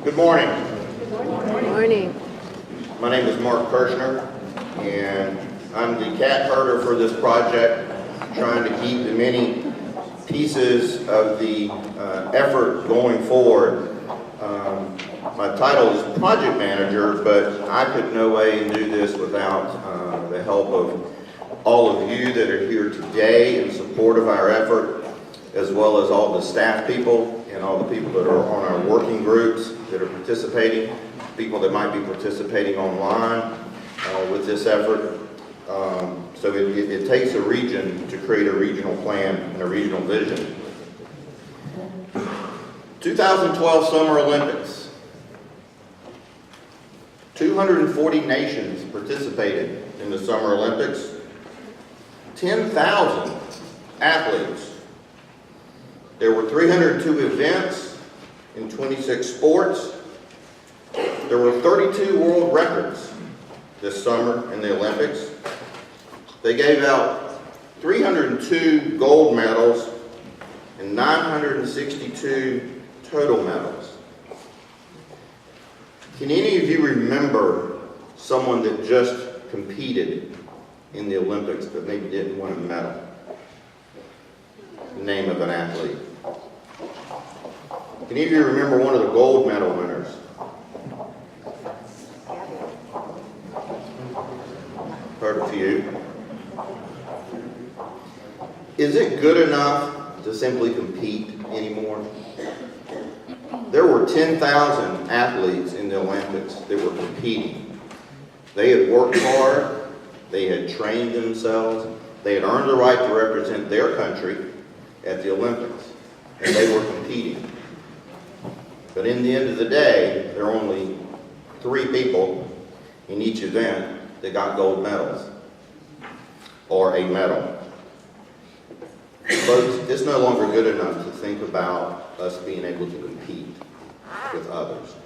Good morning. Good morning. My name is Mark Kirstner, and I'm the cat herder for this project, trying to keep the many pieces of the effort going forward. My title is project manager, but I could no way do this without the help of all of you that are here today in support of our effort, as well as all the staff people and all the people that are on our working groups that are participating, people that might be participating online with this effort. So it takes a region to create a regional plan and a regional vision. 2012 Summer Olympics. 240 nations participated in the Summer Olympics. 10,000 athletes. There were 302 events in 26 sports. There were 32 world records this summer in the Olympics. They gave out 302 gold medals and 962 total medals. Can any of you remember someone that just competed in the Olympics but maybe didn't win a medal? The name of an athlete. Can any of you remember one of the gold medal winners? Heard a few. Is it good enough to simply compete anymore? There were 10,000 athletes in the Olympics that were competing. They had worked hard, they had trained themselves, they had earned the right to represent their country at the Olympics, and they were competing. But in the end of the day, there are only 3 people in each event that got gold medals, or a medal. Folks, it's no longer good enough to think about us being able to compete with others.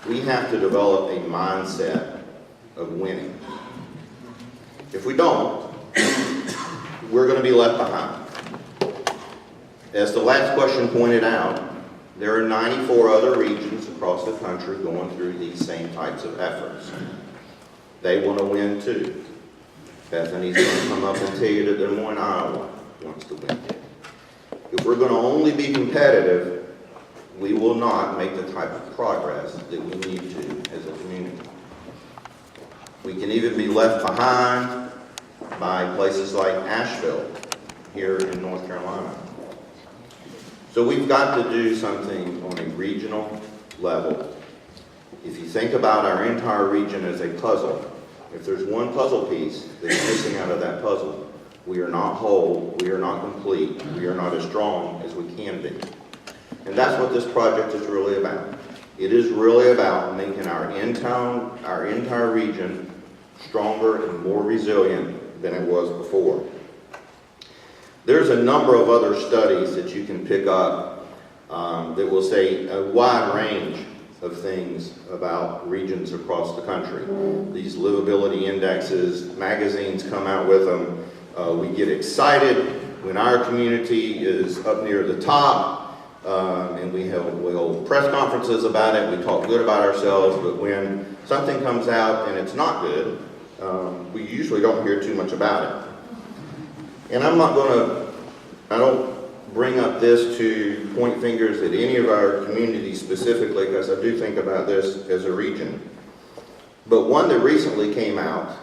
We have to develop a mindset of winning. If we don't, we're going to be left behind. As the last question pointed out, there are 94 other regions across the country going through these same types of efforts. They want to win too. Bethany's going to come up and tell you that Des Moines, Iowa wants to win. If we're going to only be competitive, we will not make the type of progress that we need to as a community. We can even be left behind by places like Asheville here in North Carolina. So we've got to do something on a regional level. If you think about our entire region as a puzzle, if there's one puzzle piece that's missing out of that puzzle, we are not whole, we are not complete, we are not as strong as we can be. And that's what this project is really about. It is really about making our entire region stronger and more resilient than it was before. There's a number of other studies that you can pick up that will say a wide range of things about regions across the country. These livability indexes, magazines come out with them. We get excited when our community is up near the top, and we hold press conferences about it. We talk good about ourselves, but when something comes out and it's not good, we usually don't hear too much about it. And I don't bring up this to point fingers at any of our communities specifically, because I do think about this as a region. But one that recently came out,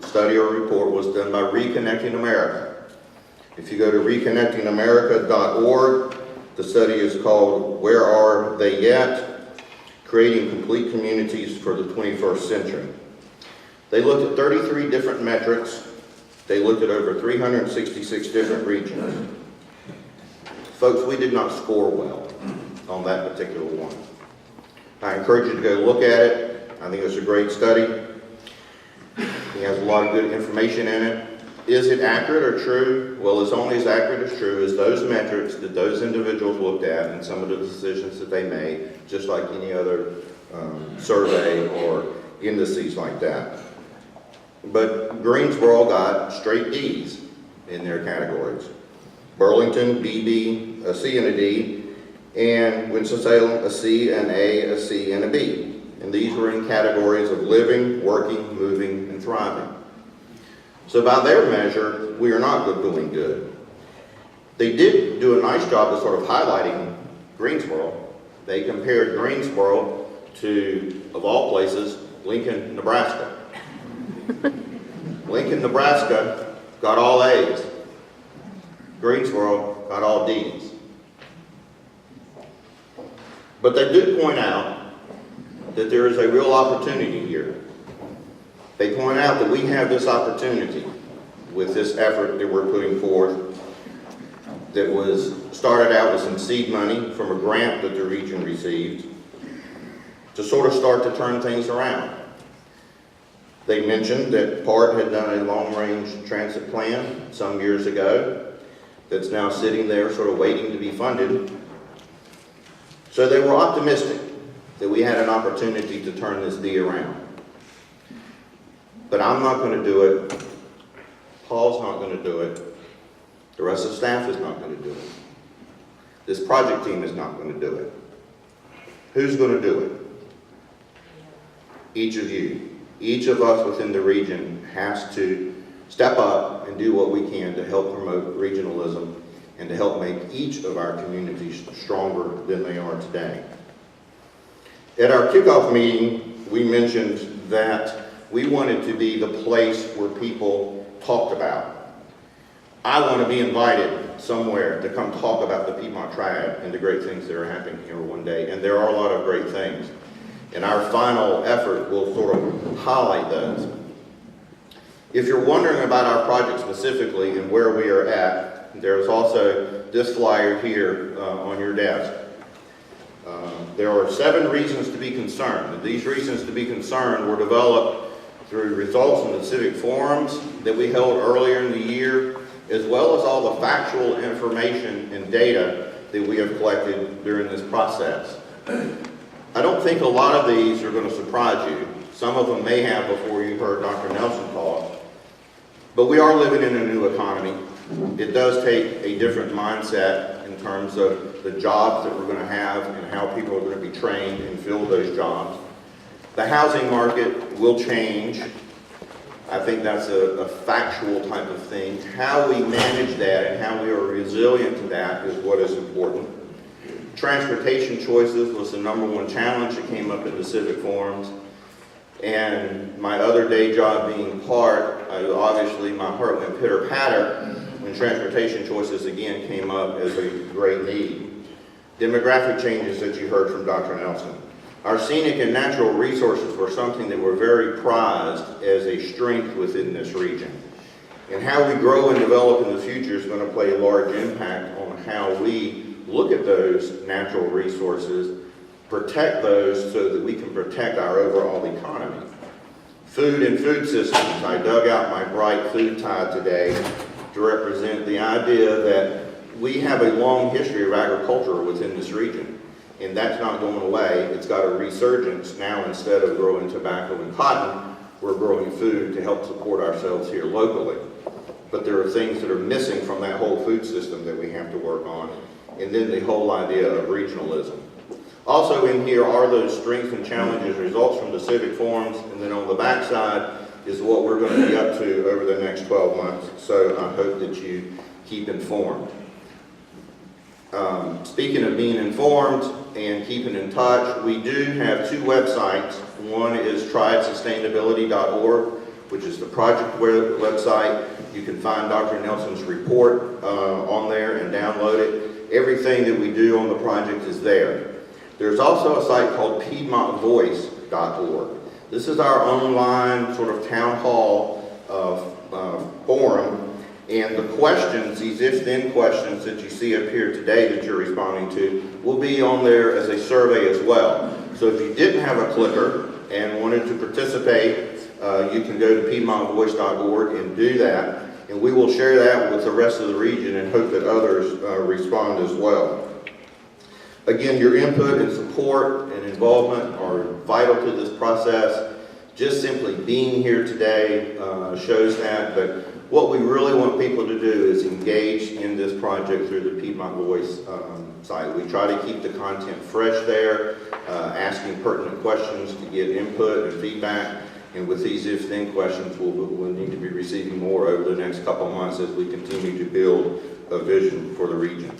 study or report, was done by Reconnecting America. If you go to reconnectingamerica.org, the study is called Where Are They Yet? Creating Complete Communities for the 21st Century. They looked at 33 different metrics. They looked at over 366 different regions. Folks, we did not score well on that particular one. I encourage you to go look at it. I think it's a great study. It has a lot of good information in it. Is it accurate or true? Well, it's only as accurate or true as those metrics that those individuals looked at and some of the decisions that they made, just like any other survey or indices like that. But Greensboro got straight D's in their categories. Burlington, BB, a C and a D, and Winston-Salem a C, an A, a C, and a B. And these were in categories of living, working, moving, and thriving. So by their measure, we are not doing good. They did do a nice job of sort of highlighting Greensboro. They compared Greensboro to, of all places, Lincoln, Nebraska. Lincoln, Nebraska got all A's. Greensboro got all D's. But they do point out that there is a real opportunity here. They point out that we have this opportunity with this effort that we're putting forth that was started out with some seed money from a grant that the region received to sort of start to turn things around. They mentioned that PART had done a long-range transit plan some years ago that's now sitting there sort of waiting to be funded. So they were optimistic that we had an opportunity to turn this D around. But I'm not going to do it. Paul's not going to do it. The rest of the staff is not going to do it. This project team is not going to do it. Who's going to do it? Each of you. Each of us within the region has to step up and do what we can to help promote regionalism and to help make each of our communities stronger than they are today. At our kickoff meeting, we mentioned that we wanted to be the place where people talked about. I want to be invited somewhere to come talk about the Piedmont Triad and the great things that are happening here one day, and there are a lot of great things. And our final effort will sort of highlight those. If you're wondering about our project specifically and where we are at, there's also this flyer here on your desk. There are 7 reasons to be concerned. These reasons to be concerned were developed through results in the civic forums that we held earlier in the year, as well as all the factual information and data that we have collected during this process. I don't think a lot of these are going to surprise you. Some of them may have before you heard Dr. Nelson talk. But we are living in a new economy. It does take a different mindset in terms of the jobs that we're going to have and how people are going to be trained and fill those jobs. The housing market will change. I think that's a factual type of thing. How we manage that and how we are resilient to that is what is important. Transportation choices was the #1 challenge that came up in the civic forums. And my other day job being PART, obviously my heart went pitter-patter when transportation choices again came up as a great need. Demographic changes that you heard from Dr. Nelson. Our scenic and natural resources were something that were very prized as a strength within this region. And how we grow and develop in the future is going to play a large impact on how we look at those natural resources, protect those so that we can protect our overall economy. Food and food systems. I dug out my bright food tie today to represent the idea that we have a long history of agriculture within this region, and that's not going away. It's got a resurgence now. Instead of growing tobacco and cotton, we're growing food to help support ourselves here locally. But there are things that are missing from that whole food system that we have to work on, and then the whole idea of regionalism. Also in here are those strengths and challenges, results from the civic forums, and then on the back side is what we're going to be up to over the next 12 months. So I hope that you keep informed. Speaking of being informed and keeping in touch, we do have 2 websites. One is triadsustainability.org, which is the project website. You can find Dr. Nelson's report on there and download it. Everything that we do on the project is there. There's also a site called PiedmontVoice.org. This is our online sort of town hall forum, and the questions, these if-then questions that you see up here today that you're responding to, will be on there as a survey as well. So if you didn't have a clicker and wanted to participate, you can go to PiedmontVoice.org and do that, and we will share that with the rest of the region and hope that others respond as well. Again, your input and support and involvement are vital to this process. Just simply being here today shows that, but what we really want people to do is engage in this project through the Piedmont Voice site. We try to keep the content fresh there, asking pertinent questions to get input and feedback. And with these if-then questions, we'll need to be receiving more over the next couple months as we continue to build a vision for the region.